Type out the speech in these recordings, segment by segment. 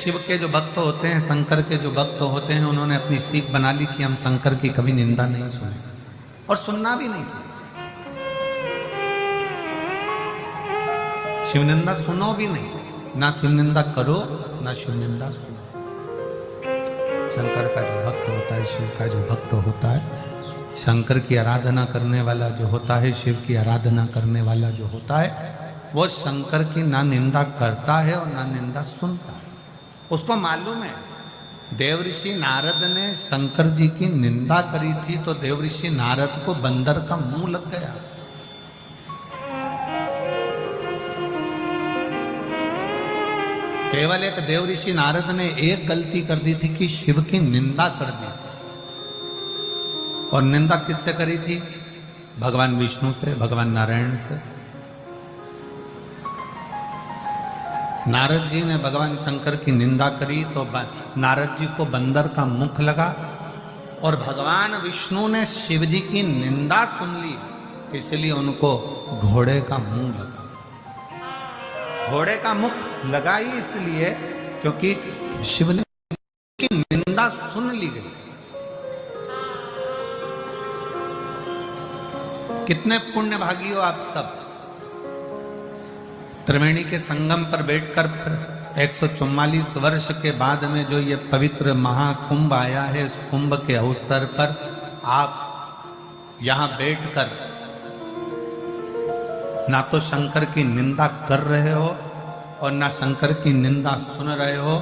शिव के जो भक्त होते हैं, शंकर के जो भक्त होते हैं, उन्होंने अपनी सीख बना ली कि हम शंकर की कभी निंदा नहीं सुने और सुनना भी नहीं। शिव निंदा सुनो भी नहीं, ना शिव निंदा करो ना शिव निंदा सुनो। शंकर का जो भक्त होता है, शिव का जो भक्त होता है, शंकर की आराधना करने वाला जो होता है, शिव की आराधना करने वाला जो होता है, वो शंकर की ना निंदा करता है और ना निंदा सुनता है। उसको मालूम है देवऋषि नारद ने शंकर जी की निंदा करी थी तो देवऋषि नारद को बंदर का मुंह लग गया। केवल एक देवऋषि नारद ने एक गलती कर दी थी कि शिव की निंदा कर दी थी। और निंदा किससे करी थी? भगवान विष्णु से, भगवान नारायण से। नारद जी ने भगवान शंकर की निंदा करी तो नारद जी को बंदर का मुख लगा, और भगवान विष्णु ने शिव जी की निंदा सुन ली, इसलिए उनको घोड़े का मुंह लगा। घोड़े का मुख लगा ही इसलिए क्योंकि शिव ने की निंदा सुन ली गई। कितने पुण्य भागी हो आप सब। त्रिवेणी के संगम पर बैठकर 144 वर्ष के बाद में जो ये पवित्र महाकुंभ आया है, इस कुंभ के अवसर पर आप यहां बैठकर ना तो शंकर की निंदा कर रहे हो और ना शंकर की निंदा सुन रहे हो।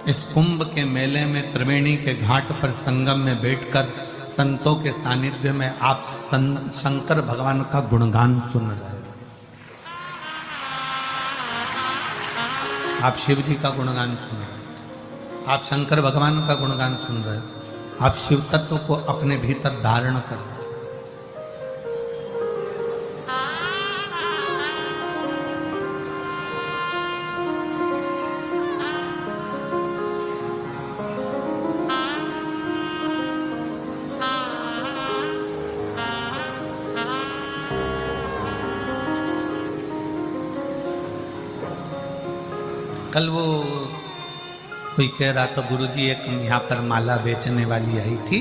इस कुंभ के मेले में त्रिवेणी के घाट पर संगम में बैठकर संतों के सानिध्य में आप शंकर भगवान का गुणगान सुन रहे हो। आप शिव जी का गुणगान सुन रहे हो, आप शंकर भगवान का गुणगान सुन रहे हो, आप शिव तत्व को अपने भीतर धारण कर रहे हो। कल वो कोई कह रहा तो गुरुजी एक यहाँ पर माला बेचने वाली आई थी,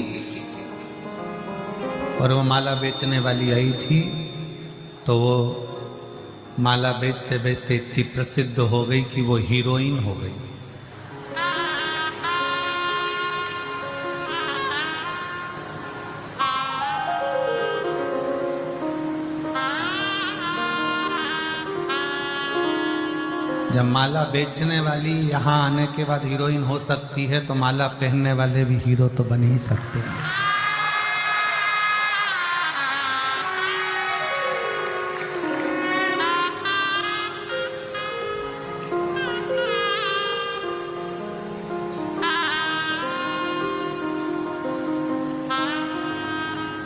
और वो माला बेचने वाली आई थी तो वो माला बेचते बेचते इतनी प्रसिद्ध हो गई कि वो हीरोइन हो गई। जब माला बेचने वाली यहाँ आने के बाद हीरोइन हो सकती है तो माला पहनने वाले भी हीरो तो बन ही सकते हैं।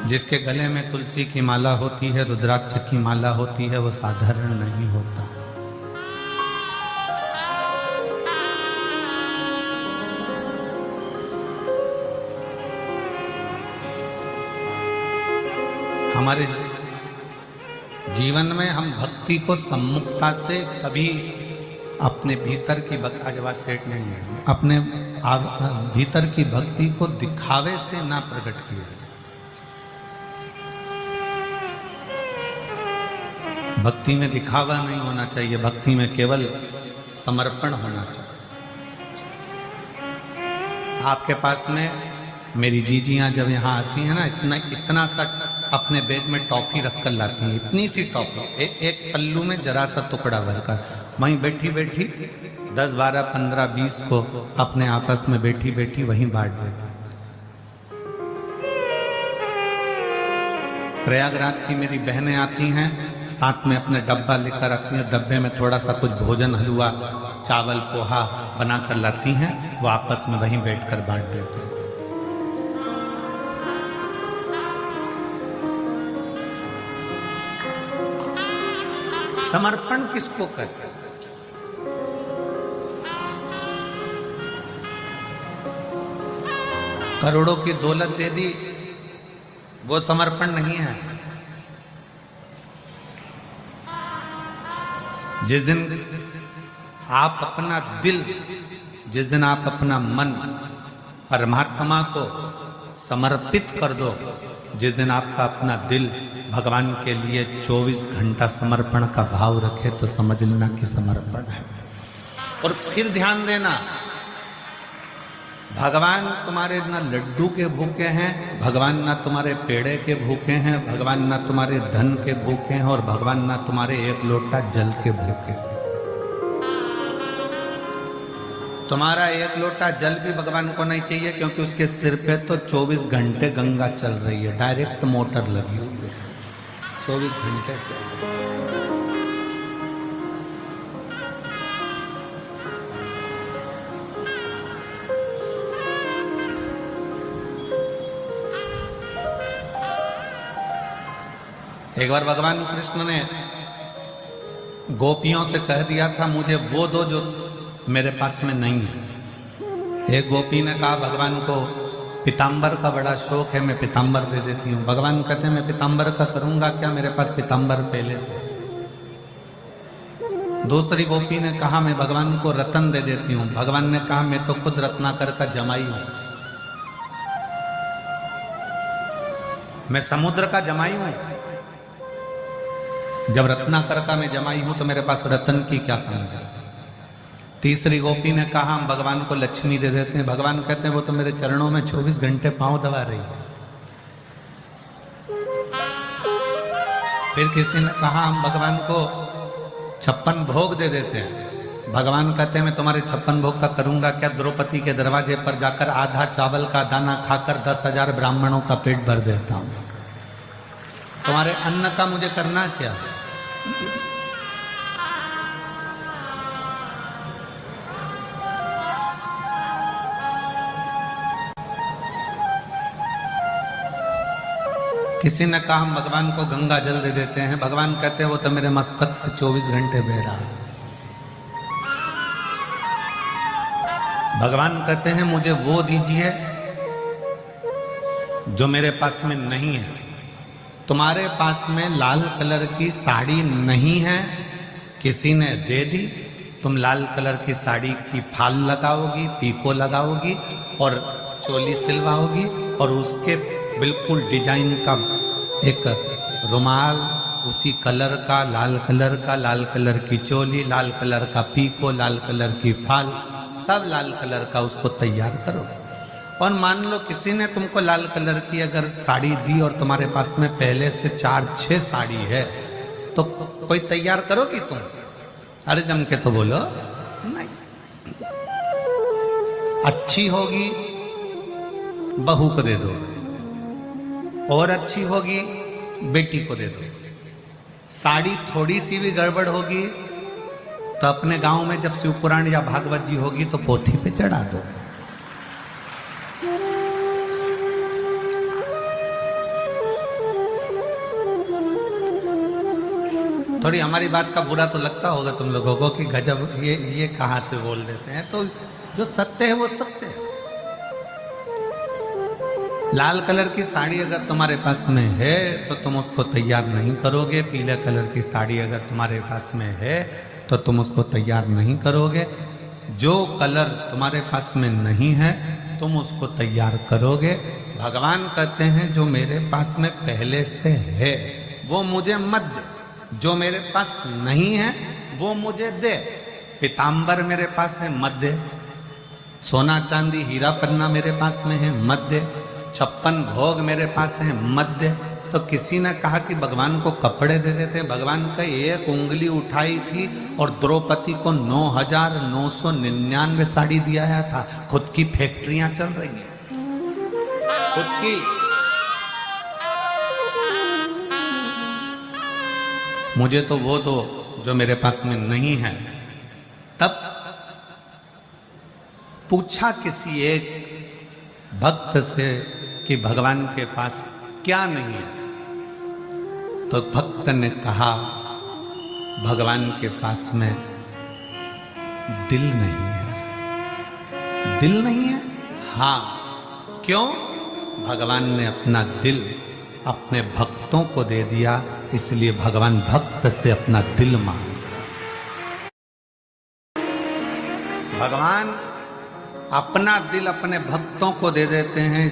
जिसके गले में तुलसी की माला होती है, रुद्राक्ष की माला होती है, वो साधारण नहीं होता। हमारे जीवन में हम भक्ति को सम्मुखता से कभी अपने भीतर की भक्ति, आज सेट नहीं है, अपने भीतर की भक्ति को दिखावे से ना प्रकट किया जाए। भक्ति में दिखावा नहीं होना चाहिए, भक्ति में केवल समर्पण होना चाहिए। आपके पास में मेरी जीजियां जब यहाँ आती हैं ना, इतना सा अपने बैग में टॉफी रखकर लाती हैं, इतनी सी टॉफी, एक पल्लू में जरा सा टुकड़ा भरकर, वहीं बैठी बैठी 10, 12, 15, 20 को अपने आपस में बैठी बैठी वहीं बांट देती। प्रयागराज की मेरी बहनें आती हैं, साथ में अपने डब्बा लेकर आती हैं, डब्बे में थोड़ा सा कुछ भोजन, हलवा, चावल, पोहा बनाकर लाती हैं, वो आपस में वहीं बैठकर बांट देती हैं। समर्पण किसको कहते हैं? करोड़ों की दौलत दे दी, वो समर्पण नहीं है। जिस दिन आप अपना दिल जिस दिन आप अपना मन परमात्मा को समर्पित कर दो, जिस दिन आपका अपना दिल भगवान के लिए 24 घंटा समर्पण का भाव रखे, तो समझ लेना कि समर्पण है। और फिर ध्यान देना, भगवान तुम्हारे ना लड्डू के भूखे हैं, भगवान ना तुम्हारे पेड़े के भूखे हैं, भगवान ना तुम्हारे धन के भूखे हैं, और भगवान ना तुम्हारे एक लोटा जल के भूखे हैं। तुम्हारा एक लोटा जल भी भगवान को नहीं चाहिए, क्योंकि उसके सिर पे तो 24 घंटे गंगा चल रही है, डायरेक्ट मोटर लगी हुई है, 24 घंटे चल रही है। एक बार भगवान कृष्ण ने गोपियों से कह दिया था, मुझे वो दो जो मेरे पास में नहीं है। एक गोपी ने कहा, भगवान को पीताम्बर का बड़ा शौक है, मैं पीताम्बर दे देती हूँ। भगवान कहते हैं, मैं पीताम्बर का करूंगा क्या, मेरे पास पीताम्बर पहले से। दूसरी गोपी ने कहा, मैं भगवान को रतन दे देती हूँ। भगवान ने कहा, मैं तो खुद रत्नाकर का जमाई हूं, मैं समुद्र का जमाई हूं। जब रत्नाकर का मैं जमाई हूं तो मेरे पास रतन की क्या कमी है। तीसरी गोपी ने कहा, हम भगवान को लक्ष्मी दे देते हैं। भगवान कहते हैं, वो तो मेरे चरणों में 24 घंटे पांव दबा रही है। फिर किसी ने कहा, हम भगवान को 56 भोग दे देते हैं। भगवान कहते हैं, मैं तुम्हारे 56 भोग का करूंगा क्या, द्रौपदी के दरवाजे पर जाकर आधा चावल का दाना खाकर 10,000 ब्राह्मणों का पेट भर देता हूं। तुम्हारे अन्न का मुझे करना क्या। किसी ने कहा, हम भगवान को गंगा जल दे देते हैं। भगवान कहते हैं, वो तो मेरे मस्तक से 24 घंटे बह रहा है। भगवान कहते हैं, मुझे वो दीजिए जो मेरे पास में नहीं है। तुम्हारे पास में लाल कलर की साड़ी नहीं है, किसी ने दे दी, तुम लाल कलर की साड़ी की फाल लगाओगी, पीको लगाओगी और चोली सिलवाओगी, और उसके बिल्कुल डिजाइन का एक रुमाल उसी कलर का, लाल कलर की चोली, लाल कलर का पीको, लाल कलर की फाल, सब लाल कलर का उसको तैयार करो। और मान लो किसी ने तुमको लाल कलर की अगर साड़ी दी और तुम्हारे पास में पहले से 4-6 साड़ी है, तो कोई तैयार करोगी तुम? अरे जम के तो बोलो नहीं। अच्छी होगी बहू को दे दो, और अच्छी होगी बेटी को दे दो। साड़ी थोड़ी सी भी गड़बड़ होगी तो अपने गांव में जब शिवपुराण या भागवत जी होगी तो पोथी पे चढ़ा दो। थोड़ी हमारी बात का बुरा तो लगता होगा तुम लोगों को कि गजब ये कहां से बोल देते हैं, तो जो सत्य है वो सत्य है। लाल कलर की साड़ी अगर तुम्हारे पास में है तो तुम उसको तैयार नहीं करोगे। पीले कलर की साड़ी अगर तुम्हारे पास में है तो तुम उसको तैयार नहीं करोगे। जो कलर तुम्हारे पास में नहीं है तुम उसको तैयार करोगे। भगवान कहते हैं, जो मेरे पास में पहले से है वो मुझे मत दे, जो मेरे पास नहीं है वो मुझे दे। पीताम्बर मेरे पास है मत दे, सोना चांदी हीरा पन्ना मेरे पास में है मत दे, 56 भोग मेरे पास है मत दे। तो किसी ने कहा कि भगवान को कपड़े दे देते हैं। भगवान का एक उंगली उठाई थी और द्रौपदी को 9,999 साड़ी दिया था। खुद की फैक्ट्रियां चल रही हैं, खुद की। मुझे तो वो दो जो मेरे पास में नहीं है। तब पूछा किसी एक भक्त से कि भगवान के पास क्या नहीं है, तो भक्त ने कहा, भगवान के पास में दिल नहीं है। दिल नहीं है? हाँ। क्यों? भगवान ने अपना दिल अपने भक्तों को दे दिया, इसलिए भगवान भक्त से अपना दिल मांग रहा। भगवान अपना दिल अपने भक्तों को दे देते हैं।